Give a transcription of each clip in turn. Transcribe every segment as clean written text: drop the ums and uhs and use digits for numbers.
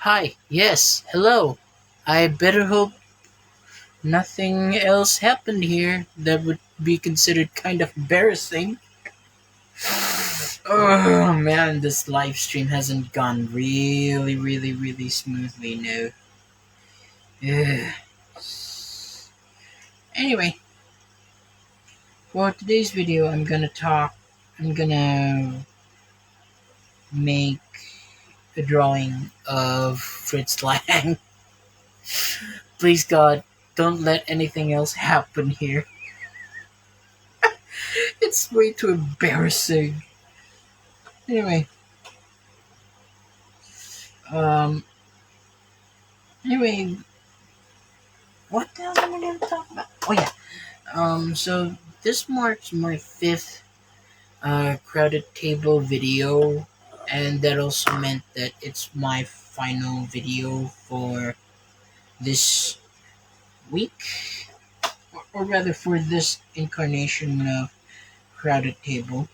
Hi, yes, hello. I better hope nothing else happened here that would be considered kind of embarrassing. Oh man, this live stream hasn't gone really smoothly now. Ugh. Anyway, for today's video, I'm gonna make a drawing of Fritz Lang. Please God, don't let anything else happen here. It's way too embarrassing. Anyway, um, anyway, what the hell am I gonna talk about? Oh yeah. So this marks my fifth crowded table video, and that also meant that it's my final video for this week, or rather for this incarnation of crowded table.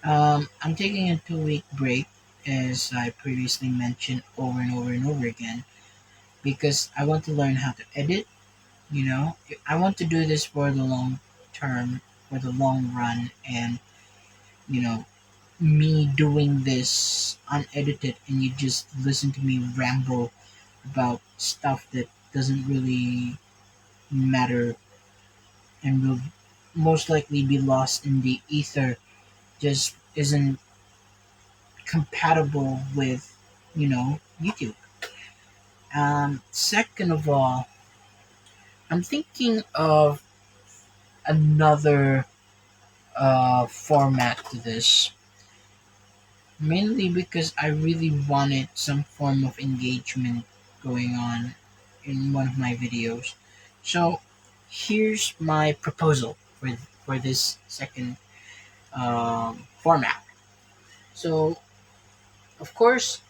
I'm taking a 2 week break, as I previously mentioned over and over and over again, because I want to learn how to edit. I want to do this for the long term, for the long run, and you know, me doing this unedited and you just listen to me ramble about stuff that doesn't really matter and will most likely be lost in the ether just isn't compatible with, YouTube. Second of all, I'm thinking of another format to this, mainly because I really wanted some form of engagement going on in one of my videos. So here's my proposal for this second format. So of course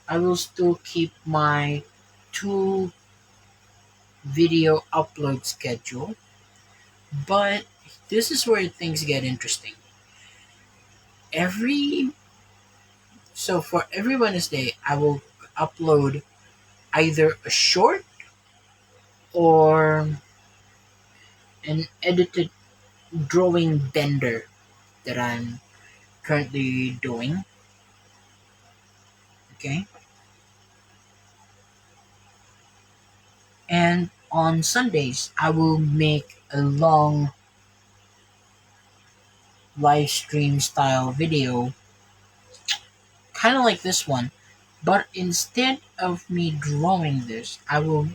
I will still keep my two video upload schedule, but this is where things get interesting. Every for every Wednesday I will upload either a short or an edited drawing bender that I'm currently doing. Okay, and on Sundays I will make a long live stream style video, kind of like this one, but instead of me drawing this, I will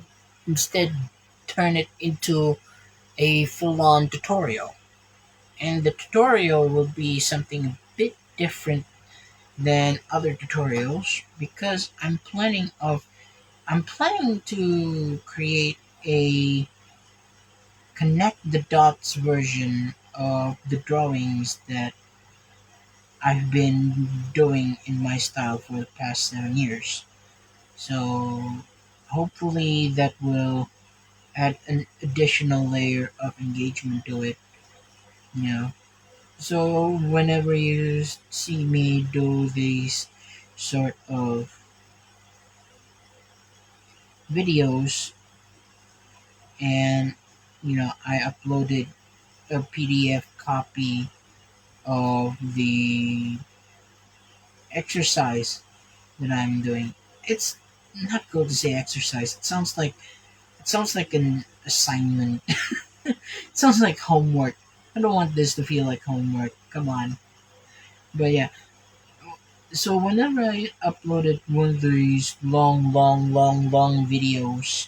instead turn it into a full on tutorial. And the tutorial will be something a bit different than other tutorials because I'm planning to create a connect the dots version of the drawings that I've been doing in my style for the past 7 years. So hopefully that will add an additional layer of engagement to it, you know. So whenever you see me do these sort of videos and I uploaded a PDF copy of the exercise that I'm doing. It's not good to say exercise. It sounds like an assignment. It sounds like homework. I don't want this to feel like homework. Come on. But yeah. So whenever I uploaded one of these long videos,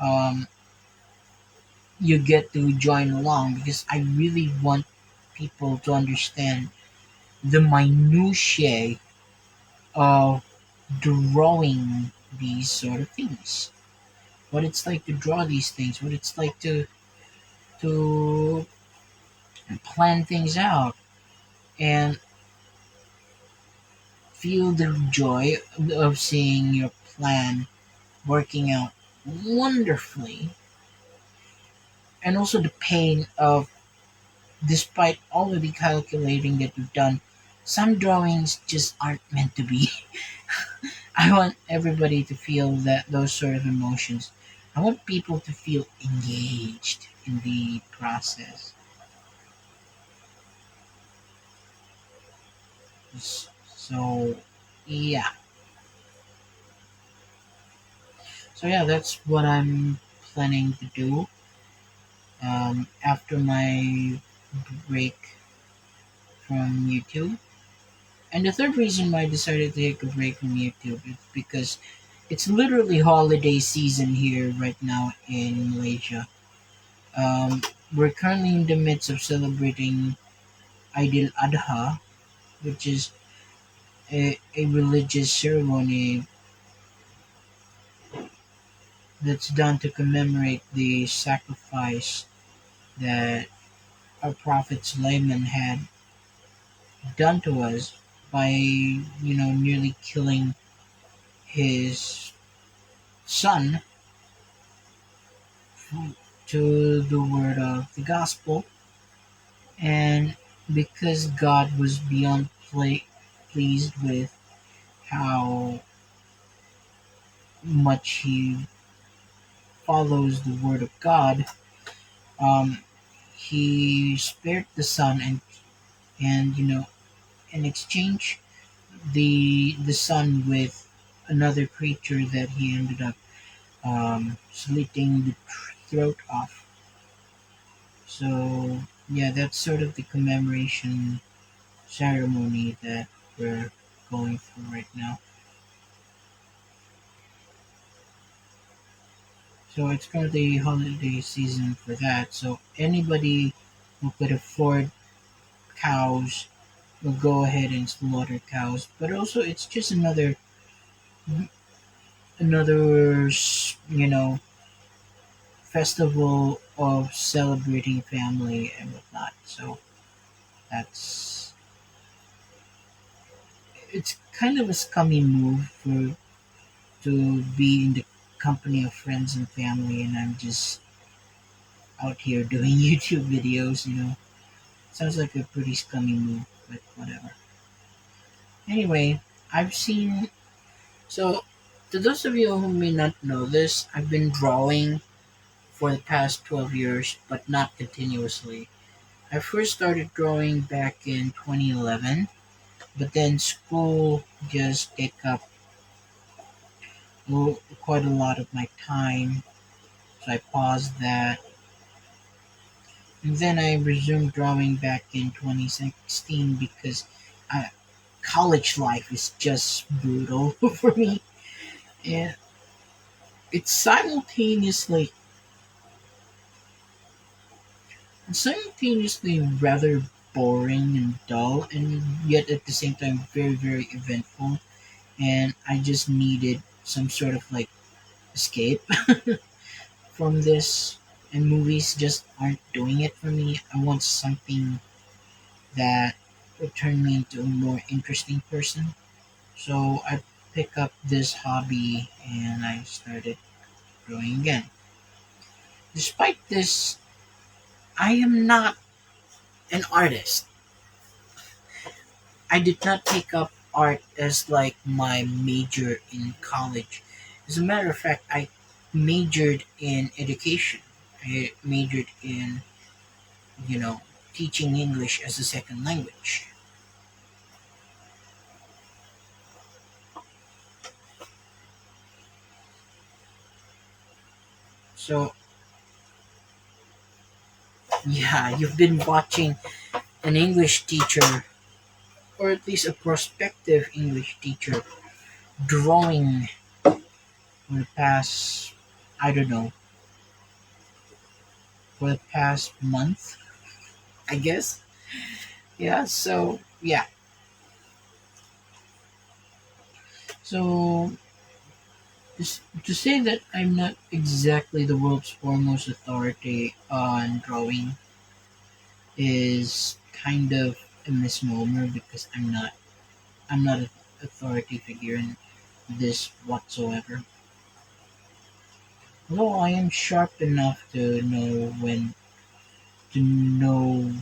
um, you get to join along because I really want people to understand the minutiae of drawing these sort of things. What it's like to draw these things, what it's like to plan things out and feel the joy of seeing your plan working out wonderfully, and also the pain of, despite all of the calculating that you've done, some drawings just aren't meant to be. I want everybody to feel that those sort of emotions. I want people to feel engaged in the process. So yeah, so that's what I'm planning to do after my break from YouTube. And the third reason why I decided to take a break from YouTube is because it's literally holiday season here right now in Malaysia. Um, we're currently in the midst of celebrating Idul Adha, which is a religious ceremony that's done to commemorate the sacrifice that our Prophet Sulaiman had done to us by, nearly killing his son to the word of the gospel. And because God was beyond pleased with how much he follows the word of God, um, he spared the son, and in exchange the son with another creature that he ended up slitting the throat off. So yeah, that's sort of the commemoration ceremony that we're going through right now. So it's currently holiday season for that. So anybody who could afford cows will go ahead and slaughter cows. But also, it's just another festival of celebrating family and whatnot. So that's it's kind of a scummy move for to be in the company of friends and family, and I'm just out here doing YouTube videos. Sounds like a pretty scummy move, but whatever. Anyway, I've seen. So, to those of you who may not know this, I've been drawing for the past 12 years, but not continuously. I first started drawing back in 2011, but then school just take up quite a lot of my time, so I paused that. And then I resumed drawing back in 2016 because uh, college life is just brutal for me. And it's simultaneously rather boring and dull, and yet at the same time very, very eventful. And I just needed some sort of like escape from this, and movies just aren't doing it for me. I want something that would turn me into a more interesting person. So I pick up this hobby and I started drawing again. Despite this, I am not an artist. I did not take up art as like my major in college. As a matter of fact, I majored in education. I majored in, you know, teaching English as a second language. So, yeah, you've been watching an English teacher, or at least a prospective English teacher, drawing for the past, I don't know, for the past month, I guess. Yeah, so, yeah. So, to say that I'm not exactly the world's foremost authority on drawing is kind of a misnomer because I'm not an authority figure in this whatsoever. Although I am sharp enough to know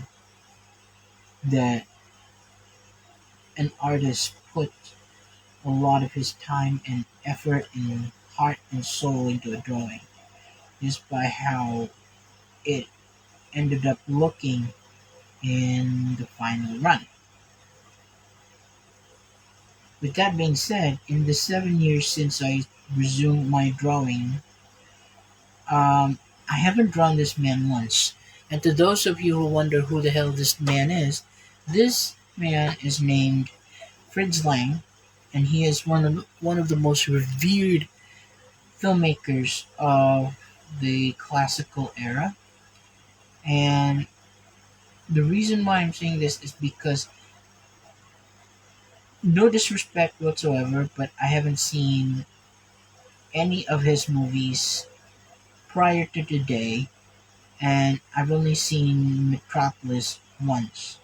that an artist put a lot of his time and effort and heart and soul into a drawing, just by how it ended up looking in the final run. With that being said, in the 7 years since I resumed my drawing, I haven't drawn this man once. And to those of you who wonder who the hell this man is named Fritz Lang, and he is one of the most revered filmmakers of the classical era. And the reason why I'm saying this is because no disrespect whatsoever, but I haven't seen any of his movies prior to today, and I've only seen Metropolis once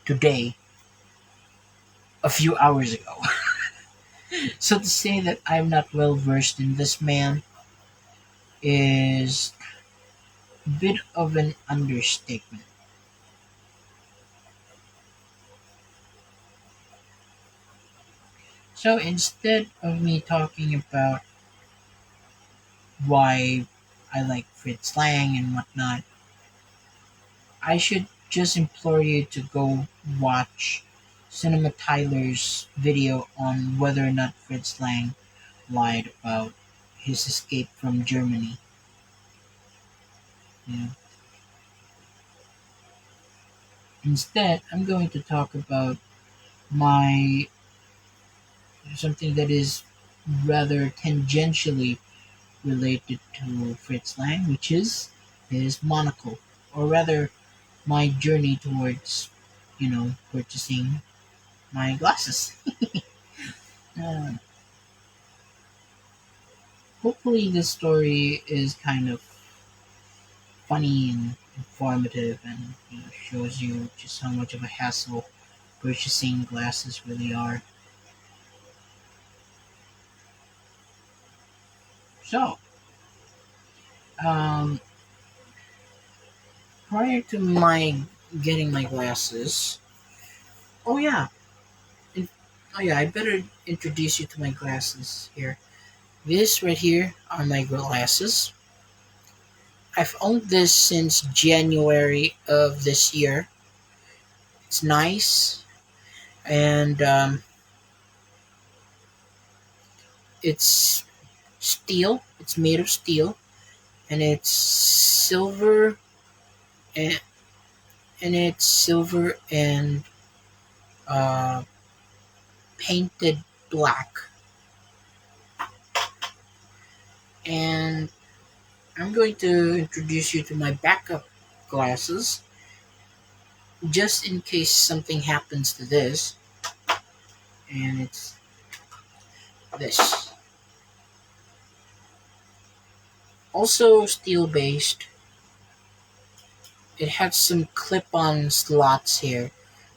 today, a few hours ago. So to say that I'm not well versed in this man is a bit of an understatement. So instead of me talking about why I like Fritz Lang and whatnot, I should just implore you to go watch Cinema Tyler's video on whether or not Fritz Lang lied about his escape from Germany. Yeah. Instead, I'm going to talk about my something that is rather tangentially related to Fritz Lang, which is his monocle, or rather, my journey towards, purchasing my glasses. Uh, Hopefully, this story is kind of funny and informative, and shows you just how much of a hassle purchasing glasses really are. So, um, prior to my getting my glasses, oh yeah, in, oh yeah, I better introduce you to my glasses here. This right here are my glasses. I've owned this since January of this year. It's nice, and it's steel. It's made of steel, and it's silver, and and uh, painted black. And I'm going to introduce you to my backup glasses, just in case something happens to this. And it's this, also steel based. It has some clip-on slots here,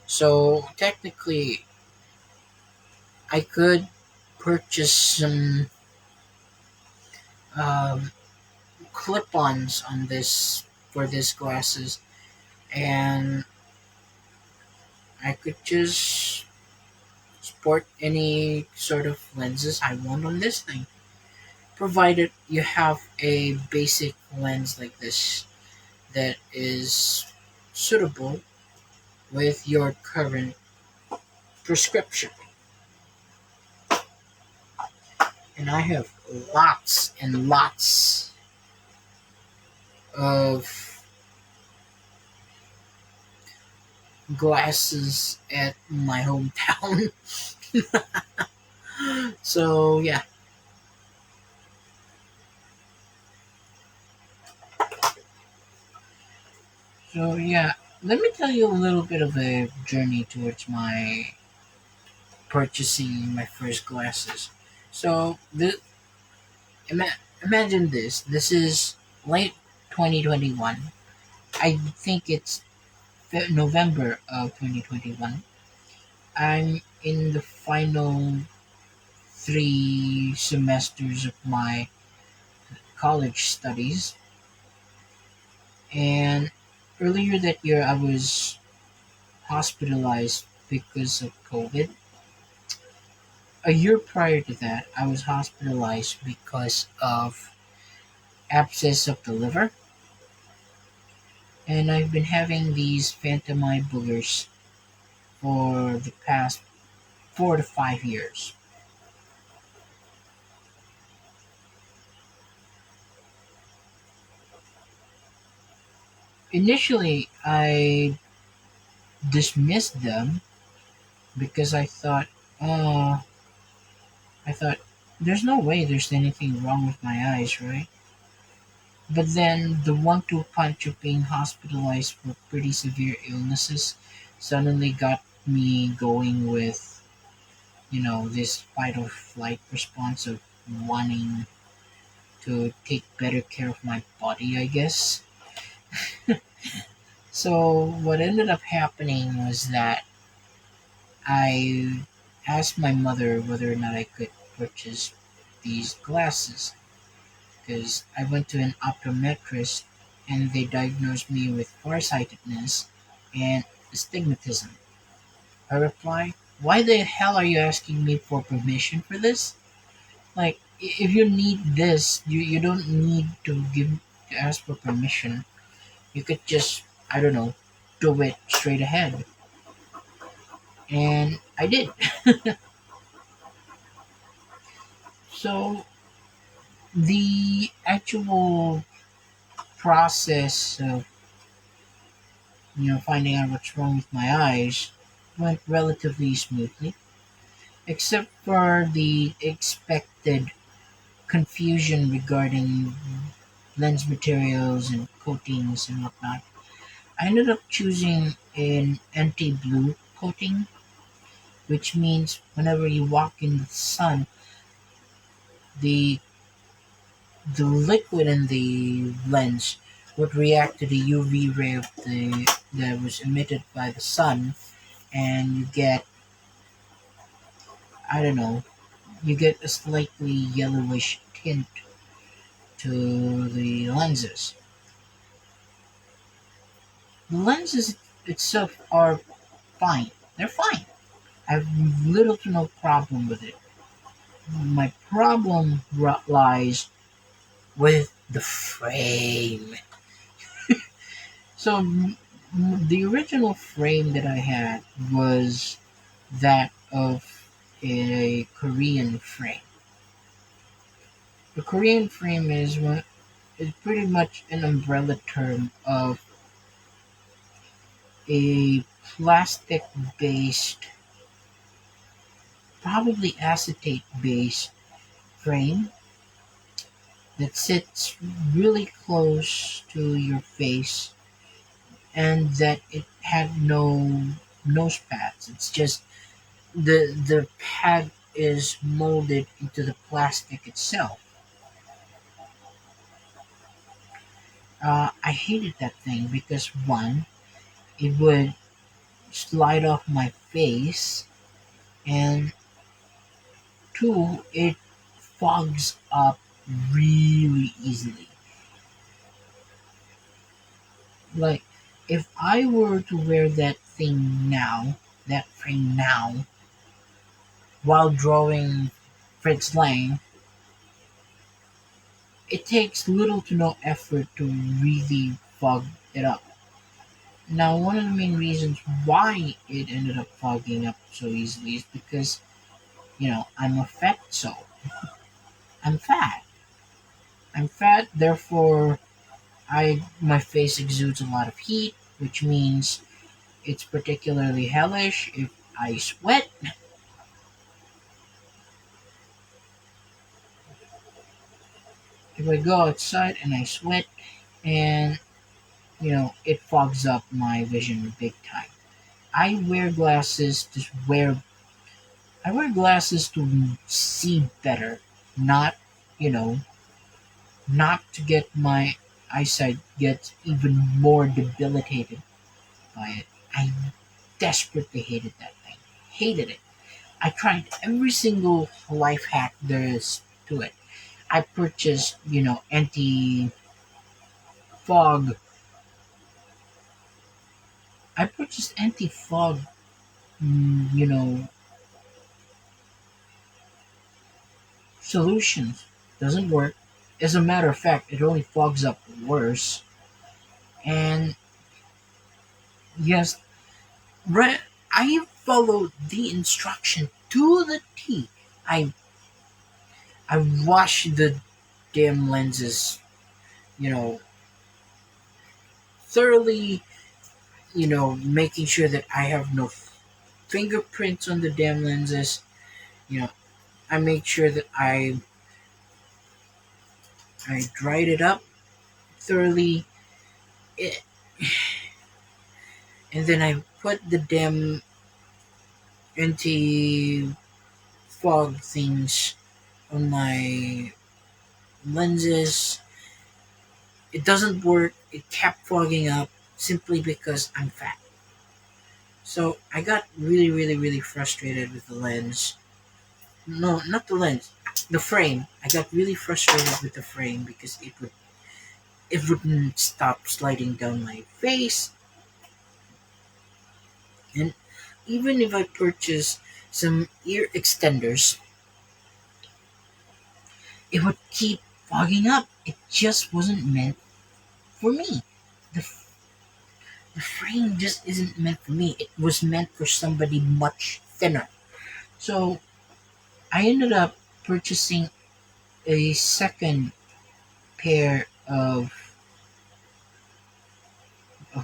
so technically I could purchase some um, clip-ons on this for these glasses, and I could just sport any sort of lenses I want on this thing, provided you have a basic lens like this that is suitable with your current prescription. And I have lots and lots of glasses at my hometown. So yeah. So yeah. Let me tell you a little bit of a journey towards my purchasing my first glasses. So imagine this. This is late 2021. I think it's November of 2021. I'm in the final 3 semesters of my college studies, and earlier that year I was hospitalized because of COVID. A year prior to that, I was hospitalized because of abscess of the liver, and I've been having these phantom eye boogers for the past 4 to 5 years. Initially, I dismissed them because oh, I thought, there's no way there's anything wrong with my eyes, right? But then the one-two punch of being hospitalized for pretty severe illnesses suddenly got me going with, this fight or flight response of wanting to take better care of my body, I guess. So what ended up happening was that I asked my mother whether or not I could purchase these glasses because I went to an optometrist and they diagnosed me with farsightedness and astigmatism. I replied, "Why the hell are you asking me for permission for this? Like, if you need this, you don't need to ask for permission. You could just, I don't know, do it straight ahead." And I did. So the actual process of finding out what's wrong with my eyes went relatively smoothly, except for the expected confusion regarding lens materials and coatings and whatnot. I ended up choosing an anti-blue coating, which means whenever you walk in the sun, the the liquid in the lens would react to the UV ray that was emitted by the sun, and you get, I don't know, you get a slightly yellowish tint to the lenses. The lenses itself are fine. They're fine. I have little to no problem with it. My problem lies with the frame. So the original frame that I had was that of a Korean frame. The Korean frame is pretty much an umbrella term of a plastic based, probably acetate based frame that sits really close to your face and that it had no nose pads. It's just the pad is molded into the plastic itself. I hated that thing because one, it would slide off my face, and two, it fogs up really easily. Like, if I were to wear that frame now, while drawing Fritz Lang, it takes little to no effort to really fog it up. Now, one of the main reasons why it ended up fogging up so easily is because, I'm a fatso. I'm fat. I'm fat, therefore, my face exudes a lot of heat, which means it's particularly hellish if I sweat. If I go outside and I sweat, and it fogs up my vision big time. I wear glasses to wear. I wear glasses to see better, not you know, not to get my eyesight get even more debilitated by it. I desperately hated that thing. Hated it. I tried every single life hack there is to it. I purchased, anti fog. I purchased anti fog, mm, you know, solutions. Doesn't work. As a matter of fact, it only fogs up worse. And yes, right, I followed the instruction to the T. I I washed the damn lenses, you know, thoroughly, making sure that I have no fingerprints on the damn lenses. You know, I make sure that I dried it up thoroughly, eh, and then I put the damn anti fog things on my lenses. It doesn't work. It kept fogging up simply because I'm fat. So I got really, really, really frustrated with the lens. No, not the lens, the frame. I got really frustrated with the frame because it wouldn't stop sliding down my face. And even if I purchased some ear extenders, it would keep fogging up. It just wasn't meant for me. The, the frame just isn't meant for me. It was meant for somebody much thinner. So I ended up purchasing a second pair of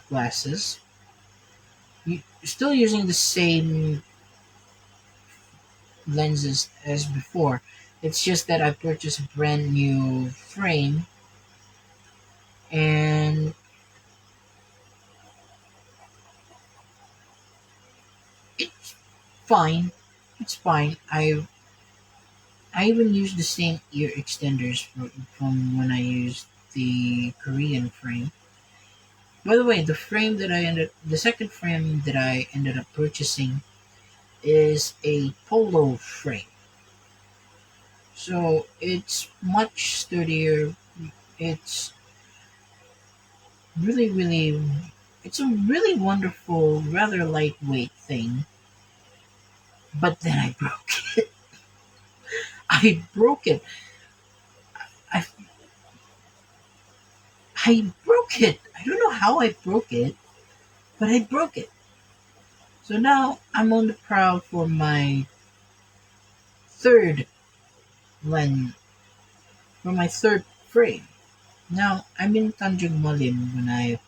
glasses, still using the same lenses as before. It's just that I purchased a brand new frame, and it's fine. It's fine. I even used the same ear extenders from when I used the Korean frame. By the way, the second frame that I ended up purchasing is a polo frame. So it's much sturdier. It's really, really, it's a really wonderful, rather lightweight thing. But then I broke it. I broke it. I, I broke it. I don't know how I broke it, but I broke it. So now I'm on the prowl for my third lens, for my third frame. Now I'm in Tanjung Malim when I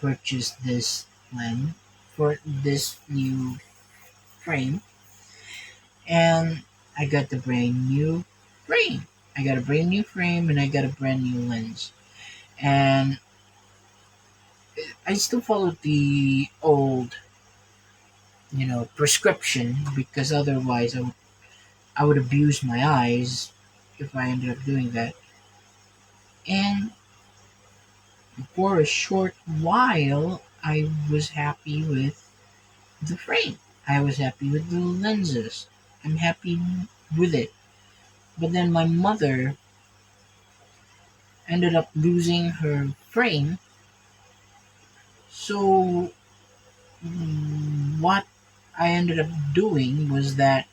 purchased this lens for this new frame, and I got the brand new frame. I got a brand new frame and I got a brand new lens. And I still followed the old, prescription because otherwise I would abuse my eyes if I ended up doing that. And for a short while, I was happy with the frame. I was happy with the lenses. I'm happy with it. But then my mother ended up losing her frame. So what I ended up doing was that,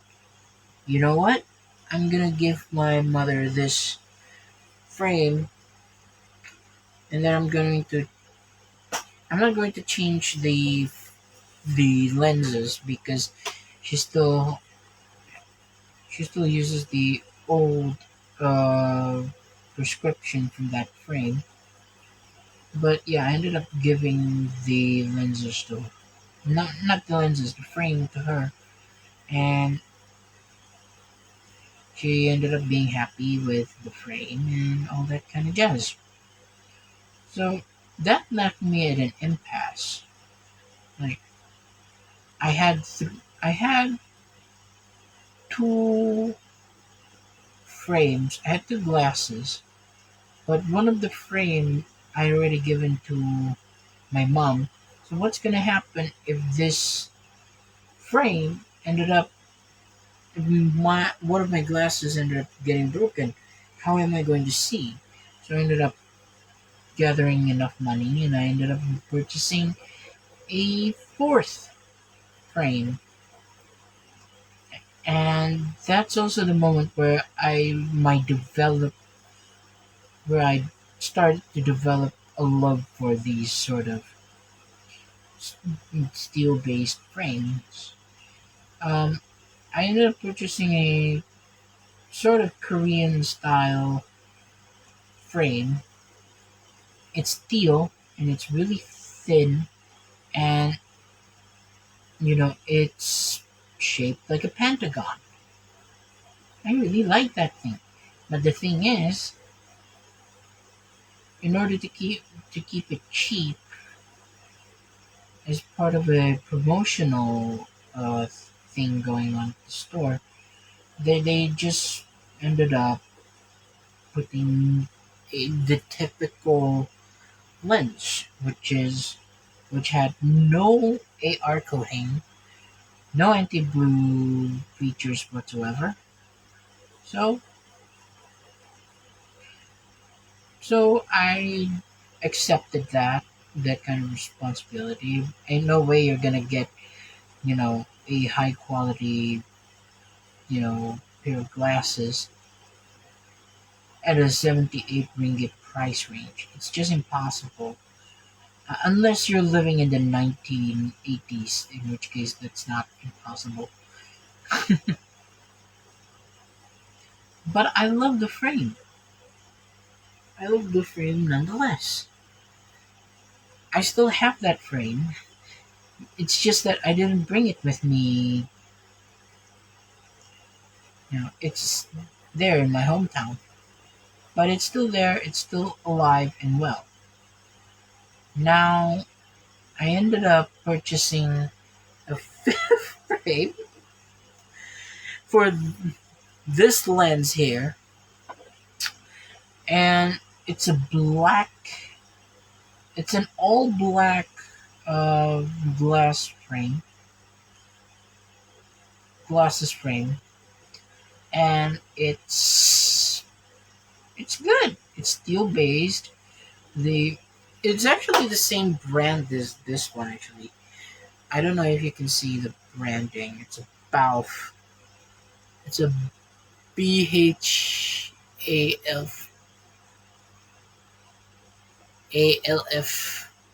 you know what? I'm gonna give my mother this frame, and then I'm not going to change the lenses because she still she still uses the old uh, prescription from that frame. But yeah, I ended up giving the lenses to not the lenses, the frame to her, and she ended up being happy with the frame and all that kind of jazz. So that left me at an impasse. Like I had two frames. I had two glasses, but one of the frame I already given to my mom. So what's gonna happen if this frame ended up if my one of my glasses ended up getting broken? How am I going to see? So I ended up gathering enough money and I ended up purchasing a fourth frame. And that's also the moment where I started to develop a love for these sort of steel based frames. Um, I ended up purchasing a sort of Korean style frame. It's steel and it's really thin, and it's shaped like a pentagon. I really like that thing. But the thing is, in order to keep it cheap, as part of a promotional thing going on at the store, they just ended up putting the typical lens, which had no AR coating, no anti-blue features whatsoever. So so I accepted that kind of responsibility. Ain't no way you're gonna get a high quality pair of glasses at a 78 ringgit price range. It's just impossible. Unless you're living in the 1980s, in which case that's not impossible. But I love the frame. I love the frame nonetheless. I still have that frame. It's just that I didn't bring it with me. It's there in my hometown. But it's still there, it's still alive and well. Now, I ended up purchasing a fifth frame for this lens here, and it's a black, it's an all black uh, glass frame, glasses frame, and it's good. It's steel based. The It's actually the same brand as this one actually. I don't know if you can see the branding. It's a Balf. It's a BHALF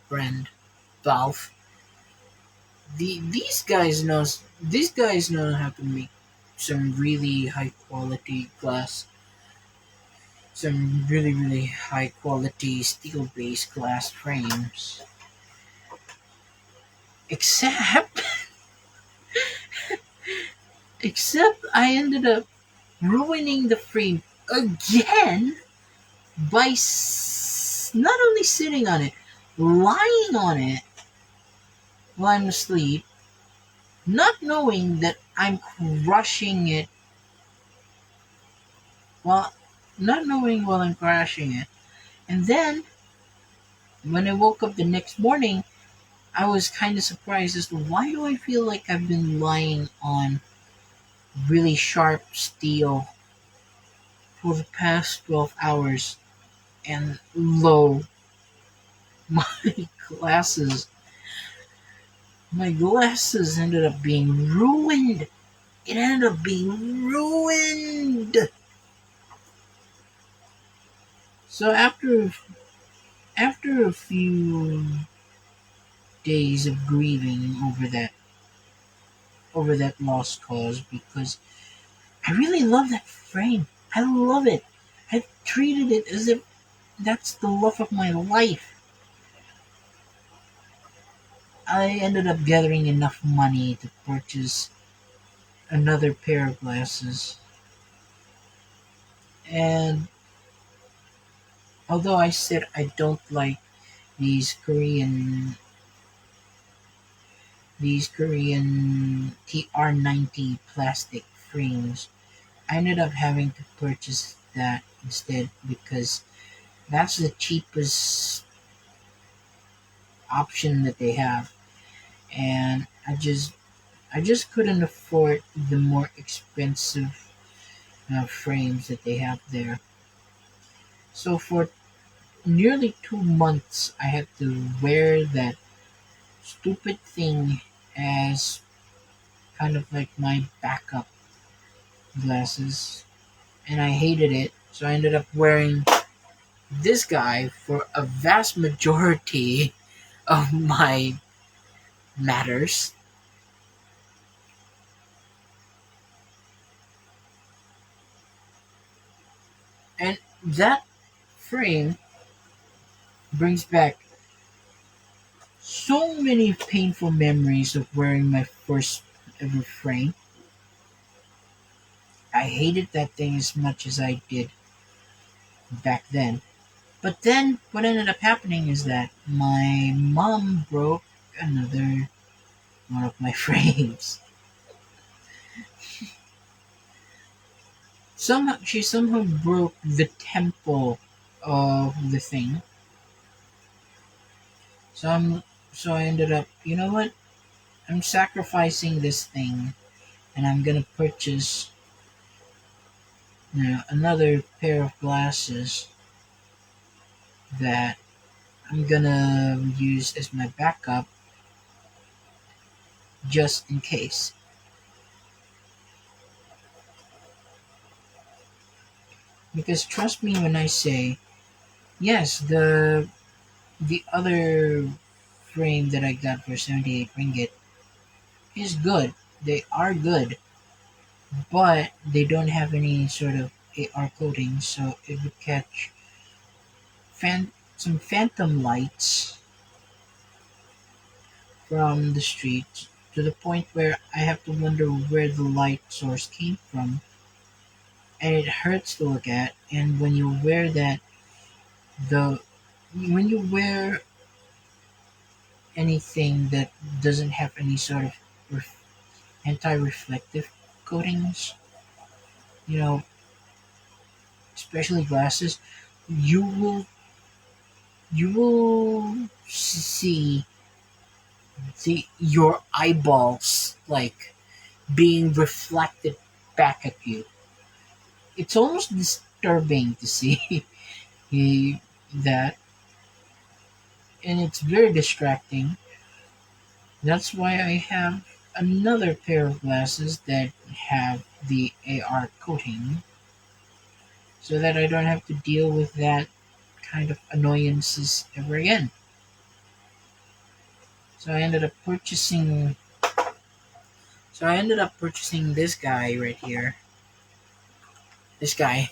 brand. Balf. These guys know how to make some really high quality glass, some really high quality steel based glass frames. Except except I ended up ruining the frame again by not only sitting on it, lying on it while I'm asleep, not knowing that I'm crushing it while not knowing while I'm crashing it. And then when I woke up the next morning, I was kind of surprised as to why do I feel like I've been lying on really sharp steel for the past 12 hours, and lo, my glasses my glasses ended up being ruined. It ended up being ruined. So after a few days of grieving over that lost cause, because I really love that frame. I love it. I've treated it as if that's the love of my life. I ended up gathering enough money to purchase another pair of glasses. And although I said I don't like these Korean TR90 plastic frames, I ended up having to purchase that instead because that's the cheapest option that they have, and I just couldn't afford the more expensive frames that they have there. So for nearly 2 months, I had to wear that stupid thing as kind of like my backup. glasses, and I hated it. So I ended up wearing this guy for a vast majority of my matters. And that frame brings back so many painful memories of wearing my first ever frame. I hated that thing as much as I did back then. But then what ended up happening is that my mom broke another one of my frames. She somehow broke the temple of the thing. So I ended up, you know what? I'm sacrificing this thing and I'm gonna purchase, another pair of glasses that I'm gonna use as my backup just in case. Because trust me when I say, yes, the other frame that I got for 78 ringgit is good. They are good, but they don't have any sort of AR coating, so it would catch some phantom lights from the street to the point where I have to wonder where the light source came from, and it hurts to look at. And the when you wear anything that doesn't have any sort of ref- anti-reflective coatings, you know, especially glasses, you will see your eyeballs like being reflected back at you. It's almost disturbing to see that, and it's very distracting. That's why I have another pair of glasses that have the AR coating, so that I don't have to deal with that kind of annoyances ever again. So I ended up purchasing. So I ended up purchasing this guy right here. This guy,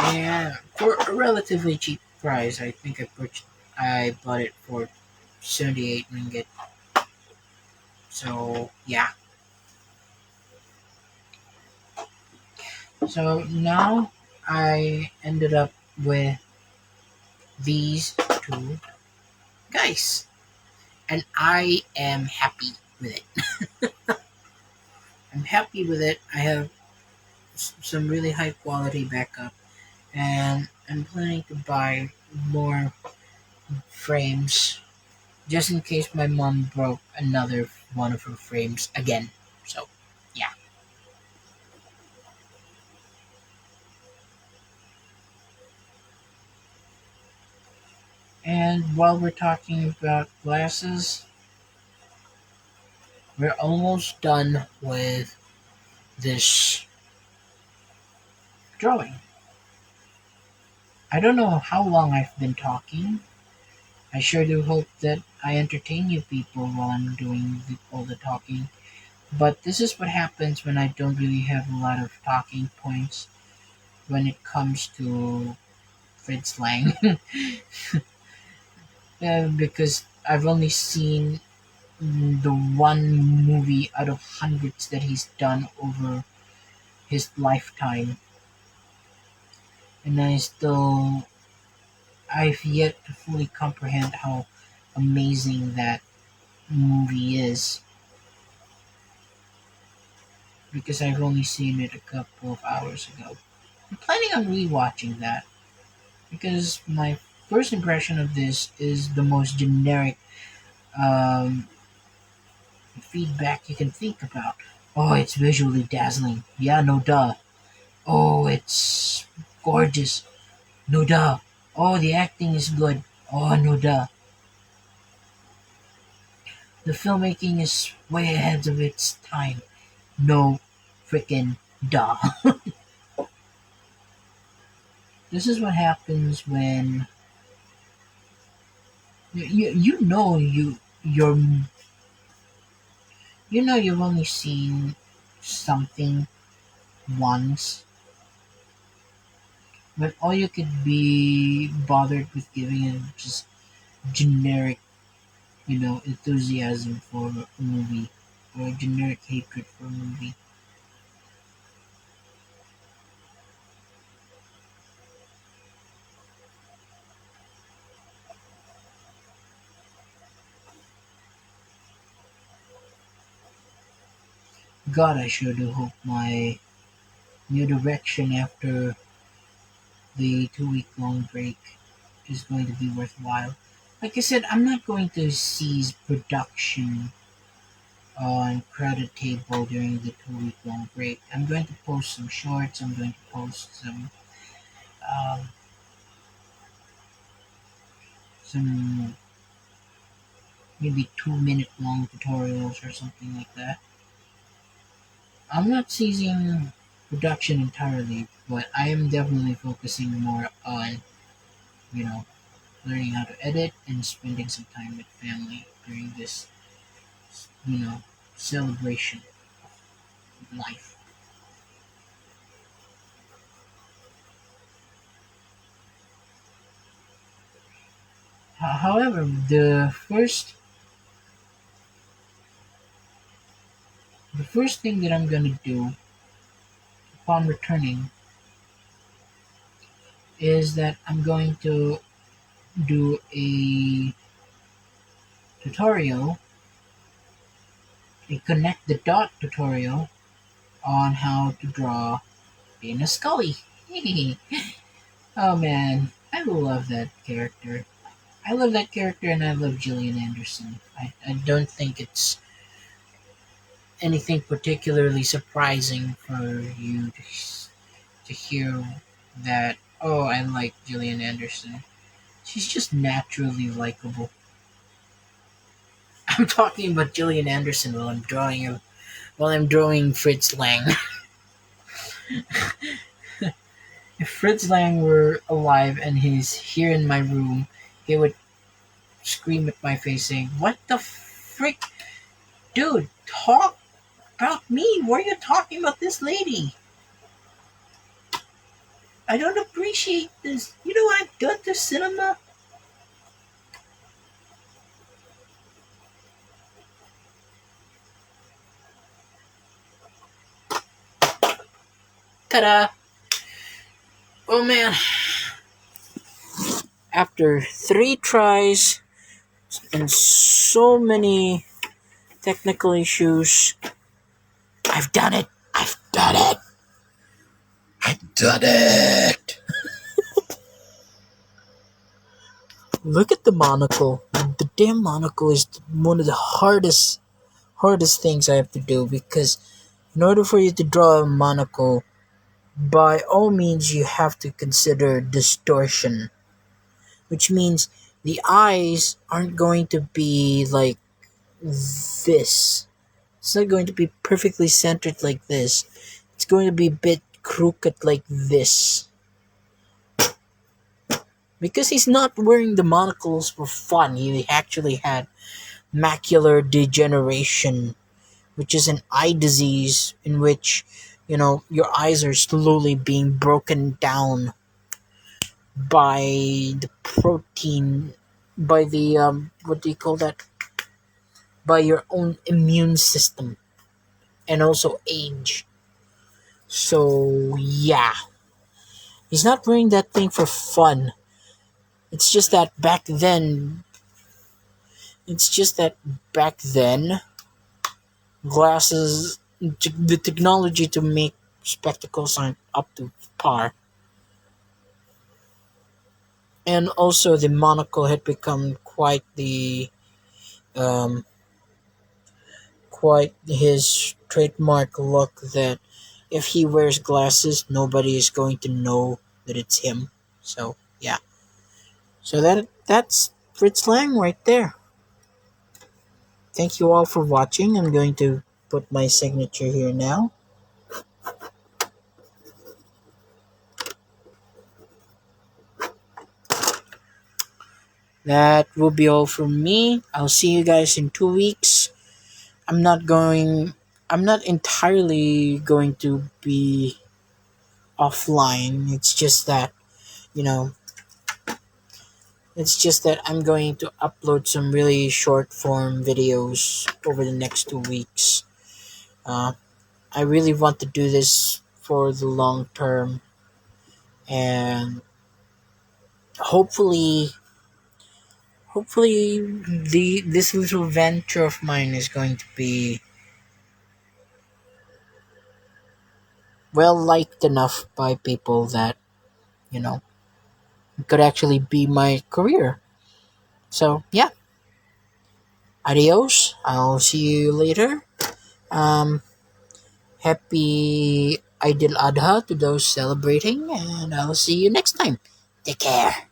and for a relatively cheap price, I think I bought it for 78 ringgit. So yeah. So now I ended up with these two guys, and I am happy with it. I'm happy with it. I have some really high quality backup, and I'm planning to buy more frames just in case my mom broke another one of her frames again. So, yeah. And while we're talking about glasses, we're almost done with this drawing. I don't know how long I've been talking. I sure do hope that I entertain you people while I'm doing all the talking. But this is what happens when I don't really have a lot of talking points when it comes to Fritz Lang. Because I've only seen the one movie out of hundreds that he's done over his lifetime, and I've yet to fully comprehend how amazing that movie is because I've only seen it a couple of hours ago. I'm planning on rewatching that because my first impression of this is the most generic um, feedback you can think about. Oh, it's visually dazzling. Yeah, no duh. Oh, it's gorgeous. No duh. Oh, the acting is good. Oh, no duh. The filmmaking is way ahead of its time. No. freaking duh. This is what happens when you know you've only seen something once, but all you could be bothered with giving is just generic, enthusiasm for a movie or generic hatred for a movie. God, I sure do hope my new direction after the 2 week long break is going to be worthwhile. Like I said, I'm not going to cease production on Crowded Table during the 2 week long break. I'm going to post some shorts, I'm going to post um, some maybe 2 minute long tutorials or something like that. I'm not ceasing production entirely, but I am definitely focusing more on, you know, learning how to edit and spending some time with family during this, you know, celebration of life. However, the first thing that I'm gonna do upon returning is that I'm going to do a tutorial, a connect the dot tutorial on how to draw Dana Scully. Oh man, I love that character. I love that character and I love Gillian Anderson. I don't think it's anything particularly surprising for you to hear that, oh, I like Gillian Anderson. She's just naturally likable. I'm talking about Gillian Anderson while I'm drawing Fritz Lang. If Fritz Lang were alive and he's here in my room, he would scream at my face saying, "What the frick? Dude, talk about me. Why are you talking about this lady? I don't appreciate this. You know what I've done to cinema?" Ta-da! Oh man. After 3 tries and so many technical issues, I've done it. I've done it. I've done it. Look at the monocle. The damn monocle is one of the hardest things I have to do because in order for you to draw a monocle, by all means you have to consider distortion, which means the eyes aren't going to be like this. It's not going to be perfectly centered like this. It's going to be a bit crooked like this. Because he's not wearing the monocles for fun. He actually had macular degeneration, which is an eye disease in which, your eyes are slowly being broken down by the protein, by the, what do you call that? By your own immune system and also age. So, yeah. He's not wearing that thing for fun. It's just that back then, it's just that back then, the technology to make spectacles aren't up to par. And also, the monocle had become um, quite his trademark look that if he wears glasses, nobody is going to know that it's him. So, yeah. So that's Fritz Lang right there. Thank you all for watching. I'm going to put my signature here now. That will be all from me. I'll see you guys in 2 weeks. I'm not going. I'm not entirely going to be offline. You know, it's just that I'm going to upload some really short form videos over the next 2 weeks. Uh, I really want to do this for the long term, and hopefully, hopefully, the this little venture of mine is going to be well liked enough by people that you know it could actually be my career. So yeah, adios. I'll see you later. Um, Happy Eid al Adha to those celebrating, and I'll see you next time. Take care.